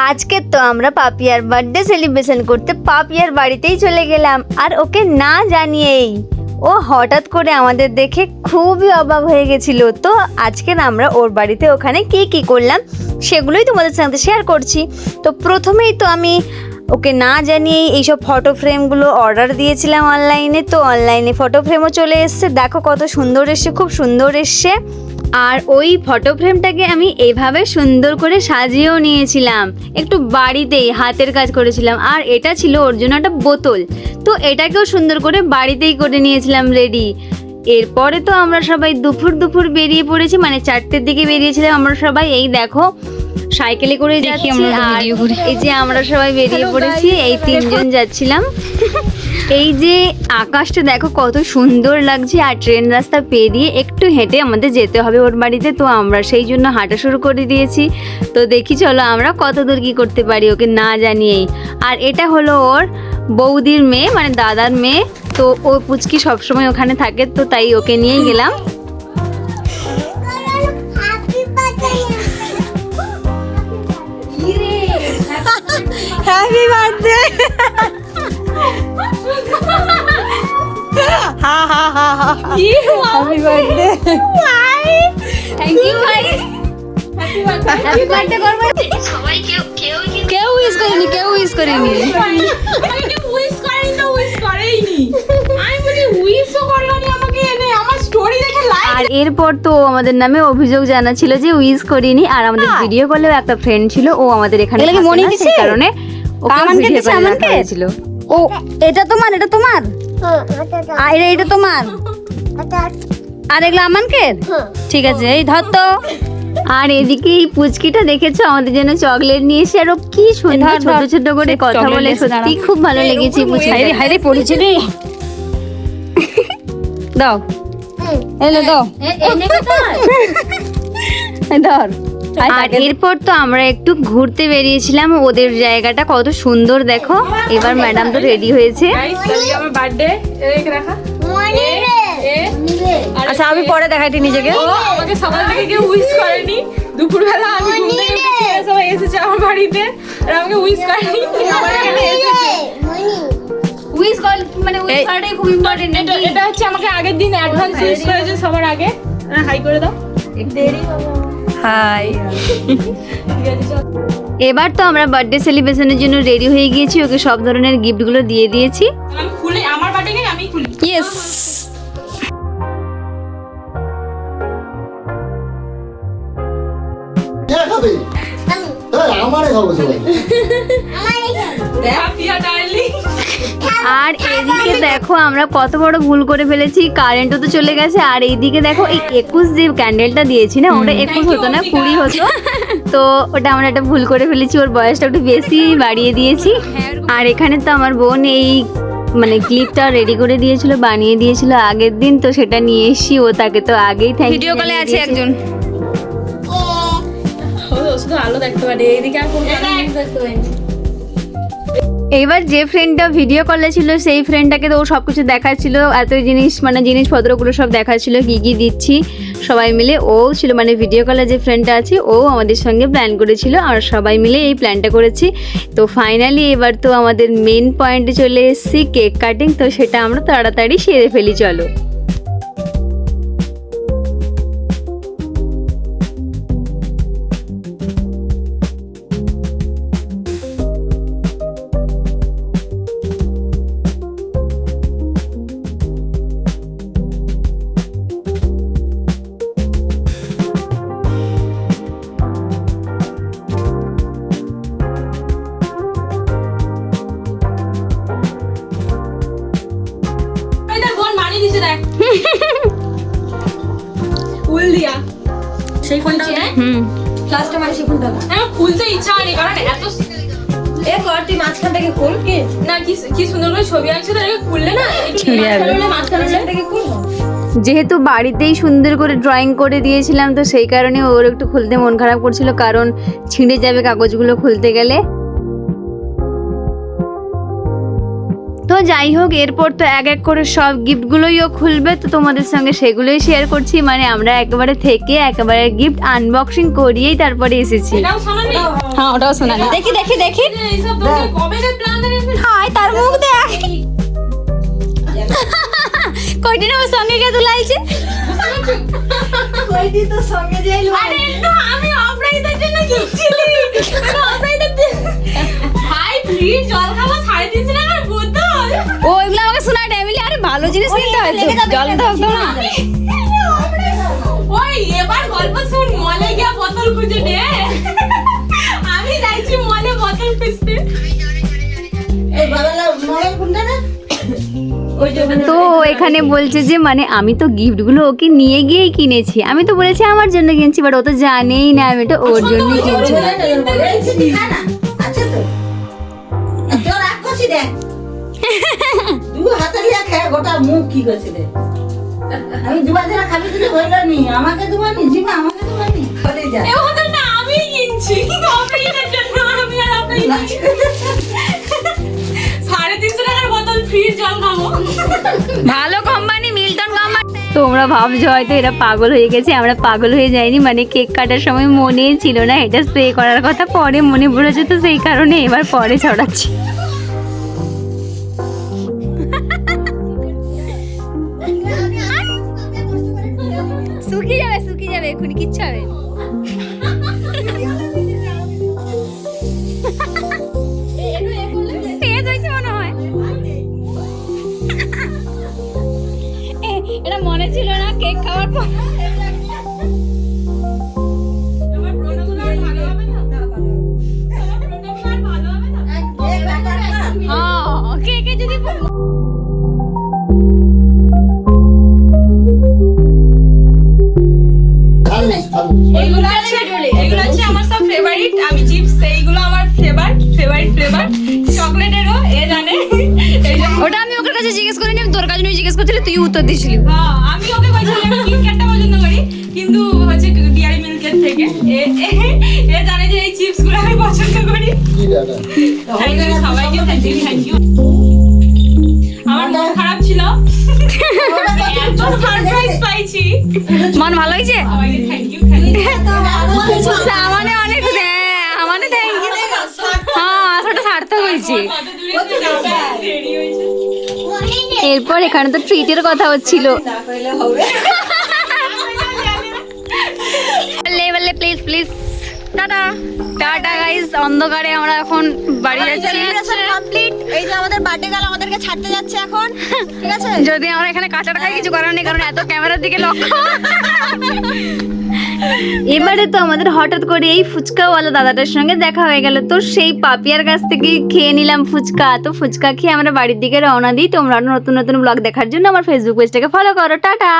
আজকে তো আমরা পাপিয়ার বার্থডে সেলিব্রেশন করতে পাপিয়ার বাড়িতেই চলে গেলাম, আর ওকে না জানিয়েই ও হঠাৎ করে আমাদের দেখে খুবই অবাক হয়ে গেছিল। তো আজকে আমরা ওর বাড়িতে ওখানে কি করলাম সেগুলোই তোমাদের সাথে শেয়ার করছি। তো প্রথমেই তো আমি ওকে না জানিয়েই এইসব ফটো ফ্রেমগুলো অর্ডার দিয়েছিলাম অনলাইনে। তো অনলাইনে ফটো ফ্রেমও চলে এসছে, দেখো কত সুন্দর এসছে, খুব সুন্দর এসছে। আর ওই ফটো ফ্রেমটাকে আমি এভাবে সুন্দর করে সাজিয়েও নিয়েছিলাম, একটু বাড়িতেই হাতের কাজ করেছিলাম। আর এটা ছিল ওর জন্য একটা বোতল, তো এটাকেও সুন্দর করে বাড়িতেই করে নিয়েছিলাম রেডি। এরপরে তো আমরা সবাই দুপুর বেরিয়ে পড়েছি, মানে 4টের দিকে বেরিয়েছিলাম আমরা সবাই। এই দেখো সাইকেলে করে যাচ্ছি, আর এই যে আমরা সবাই বেরিয়ে পড়েছি, এই 3জন যাচ্ছিলাম। এই যে আকাশটা দেখো কত সুন্দর লাগছে, আর ট্রেন রাস্তা পেরিয়ে একটু হেঁটে আমাদের যেতে হবে ওর বাড়িতে। তো আমরা সেই জন্য হাঁটা শুরু করে দিয়েছি। তো দেখি চলো আমরা কত দূর কী করতে পারি ওকে না জানিয়েই। আর এটা হলো ওর বৌদির মেয়ে, মানে দাদার মেয়ে। তো ও পুচকি সবসময় ওখানে থাকে, তো তাই ওকে নিয়েই গেলাম। Happy birthday. হা হা হা হা হ্যাপি বার্থডে। থ্যাংক ইউ ভাই, হ্যাপি বার্থডে করব। সবাই কেউ উইশ করেনি, কেউ উইশ করেনি। আমাকে উইশ করেনি তো উইশ করেইনি। আমি বলি উইশও করলানি আমাকে, এনে আমার স্টোরি দেখে লাইক। আর এরপর তো আমাদের নামে অভিযোগ জানাচ্ছিল যে উইশ করিনি। আর আমাদের ভিডিও কলেও একটা ফ্রেন্ড ছিল, ও আমাদের এখানে থাকে না, সেই কারণে ওকে ভিডিও কলে রাখা হয়েছিল। ও এটা তোমার, এটা তোমার, আর এটা তোমার, আর এগুলো আমানকে। ঠিক আছে, এই ধর তো। আর এদিকে এই পুচকিটা দেখেছো আমাদের জন্য চকলেট নিয়ে এসে, আর ও কি সুন্দর ছোট ছোট করে কথা বলে, সত্যি খুব ভালো লেগেছে পুচকিটা। হাইরে পড়েছে রে। দাও এলে দাও, ধর। আর এরপর তো আমরা একটু ঘুরতে বেরিয়েছিলাম, ওদের জায়গাটা কত সুন্দর দেখো। এবার ম্যাডাম তো রেডি হয়েছে। গাইস আজকে আমার বার্থডে, এদিকে দেখা। আচ্ছা আমি পরে দেখাইটি নিজেকে। ও আমাকে সকাল থেকে কেউ উইশ করেনি, দুপুরবেলা আমি ঘুম থেকে উঠে সবাই এসেছে আমার বাড়িতে, আর আমাকে উইশ করেনি। আমার এখানে এসেছে উইশ কল, মানে উইশ করাটাই খুব ইম্পর্টেন্ট। এটা হচ্ছে আমাকে আগের দিন অ্যাডভান্স উইশ করেছে সবার আগে। হাই করে দাও। দেরি হবে। হাই। এবার তো আমরা বার্থডে সেলিব্রেশনের জন্য রেডি হয়ে গিয়েছি, ওকে সব ধরনের গিফটগুলো দিয়ে দিয়েছি। আমি খুলে আমার বার্থডে আমি খুলি। ইয়েস। আর এদিকে দেখো আমরা কত বড় ভুল করে ফেলেছি, কারেন্টও তো চলে গেছে। আর এইদিকে দেখো এই 21 যে ক্যান্ডেলটা দিয়েছি না, ওটা 21 হতো না, 20 হতো। তো ওটা আমরা একটা ভুল করে ফেলেছি, ওর বয়সটা একটু বেশি বাড়িয়ে দিয়েছি। আর এখানে তো আমার বোন এই মানে ক্লিপটা রেডি করে দিয়েছিল, বানিয়ে দিয়েছিল আগের দিন। তো সেটা নিয়ে এসেছি, ও তাকে তো আগেই থ্যাংক ইউ। ভিডিও কলে আছে একজন। শুধু আলো দেখতে পারে, এইদিকে আর কোনো দেখতে পাইনি। এইবার যে ফ্রেন্ডটা ভিডিও কলে ছিল সেই ফ্রেন্ডটাকে তো ও সব কিছু দেখাচ্ছিল, এত জিনিস মানে জিনিসপত্রগুলো সব দেখাচ্ছিল, কী দিচ্ছি সবাই মিলে। ও ছিল মানে ভিডিও কলে যে ফ্রেন্ডটা আছে, ও আমাদের সঙ্গে প্ল্যান করেছিল, আর সবাই মিলে এই প্ল্যানটা করেছি। তো ফাইনালি এবার তো আমাদের মেন পয়েন্টে চলে এসেছি, কেক কাটিং। তো সেটা আমরা তাড়াতাড়ি সেরে ফেলি, চলো। ফুল দিয়া সেই ফোনটা লাস্টে মানে সেই ফোনটা আমার খুলতে ইচ্ছা হয়নি, কারণ এত এ করতি মাঝখান থেকে খুল। কি না কি সুন্দর করে ছবি আঁকছে, তার খুললে না একটু মাঝখান থেকে খুল। যেহেতু বাড়িতেই সুন্দর করে ড্রয়িং করে দিয়েছিলাম, তো সেই কারণে ওর একটু খুলতে মন খারাপ করছিল, কারণ ছিঁড়ে যাবে কাগজগুলো খুলতে গেলে। তো যাই হোক, এরপর তো এক এক করে সব গিফটগুলোই ও খুলবে, তো তোমাদের সঙ্গে সেগুলোই শেয়ার করছি। মানে আমরা একেবারে থেকে একেবারে গিফট আনবক্সিং করিয়েই তারপরে এসেছি। এটাও শোনানি? হ্যাঁ ওটাও শোনালি। দেখি দেখি দেখি। এইসব তোকে কবে যে প্ল্যান করে হাই তার মুখ দেখ। কয়টি আমার সঙ্গে কে তুলাইছে? আরে তো আমি অপরাইতার জন্য গিয়েছিলি। অপরাইতার ভাই ফ্রিজ জল খাওয়া 3.5 টাকার বোতল। ও এগুলো আমাকে শোনায় এমিলি। আরে ভালো জিনিস কিনতে হয় তো, জল দাও তো না। ওই এবার গল্প শুন, মলে গিয়া বোতল খুঁজে দে। আমি যাইছি মলে বোতল খুঁজতে। তো এখানে বলছে যে মানে আমি তো গিফটগুলো ওকে নিয়ে গিয়েই কিনেছি। আমি তো বলেছি আমার জন্য কিনছি, বাট ও তো জানেই না আমি এটা ওর জন্যই কিনছি। আমি দুবার যারা খাবি দিলে হইল নি, আমাকে দুবানি জিমা আমাকে দুবানি করে যা এ বোতল না আমি কিনছি। অপরাইতার জন্য আমি আর অপরাইতার 3.5 টাকার বোতল ফ্রিজ জল খাবো। ভালো কোম্পানি, মিল্টন কোম্পানি। তোমরা ভাবছো হয়তো এরা পাগল হয়ে গেছে, আমরা পাগল হয়ে যাইনি। মানে কেক কাটার সময় মনেই ছিল না এটা স্প্রে করার কথা, পরে মনে পড়েছে, তো সেই কারণে এবার পরে ছড়াচ্ছি। শুকিয়ে যাবে শুকিয়ে যাবে, এক্ষুনি কিচ্ছু হবে না। শেষ হয়েছে মনে হয়। এটা মনে ছিল না কেক খাওয়ার পর। আমার প্রোডাক্টগুলো আর ভালো হবে না? আমার প্রোডাক্টগুলো আর ভালো হবে না? হ্যাঁ কেকে যদি এগুলো হচ্ছে আমার সব ফেভারিট। আমি চিপস এইগুলো আমার ফেভারিট ফ্লেভার। চকলেটেরও এ জানে। এই যে ওটা আমি ওর কাছে জিজ্ঞেস করিনি, আমি তোর কাছে জিজ্ঞেস করছিলি, তুই উত্তর দিছিলি। হ্যাঁ, আমি ওকে বলছিলাম আমি কিটক্যাটটা পছন্দ করি, কিন্তু হচ্ছে ডিয়ারি মিল্কের থেকে এ জানে যে এই চিপস গুলো আমি পছন্দ করি। থ্যাংক ইউ সবাইকে, থ্যাংক ইউ। আমার মন খারাপ ছিল, এত সারপ্রাইজ পাইছি। মন ভালো হয়েছে? সবাইকে থ্যাংক ইউ। আমানে অনেক আমানে থ্যাংক ইউ। হ্যাঁ আসলে সার্থক হয়েছে। কত দূরে এসে যাবে, দেরি হয়েছে। এরপর এখানে তো ট্রিটের কথা হচ্ছিল। লেভেলে please please. Tata tata guys, অন্ধকারে আমরা এখন বাড়ি যাচ্ছি। কমপ্লিট। এই যে আমাদের বার্থডে গার্ল আমাদেরকে ছাড়তে যাচ্ছে এখন, ঠিক আছে? যদি আমরা এখানে কাঁচাটা খাই কিছু করার নেই, কারণ এত ক্যামেরার দিকে লক্ষ্য। এবারে তো আমাদের হঠাৎ করে এই ফুচকাওয়ালা দাদাটার সঙ্গে দেখা হয়ে গেল, তো সেই পাপিয়ার কাছ থেকে খেয়ে নিলাম ফুচকা। তো ফুচকা খেয়ে আমরা বাড়ির দিকে রওনা দিই। তোমরা নতুন নতুন ব্লগ দেখার জন্য আমার ফেসবুক পেজটাকে ফলো করো। টাটা।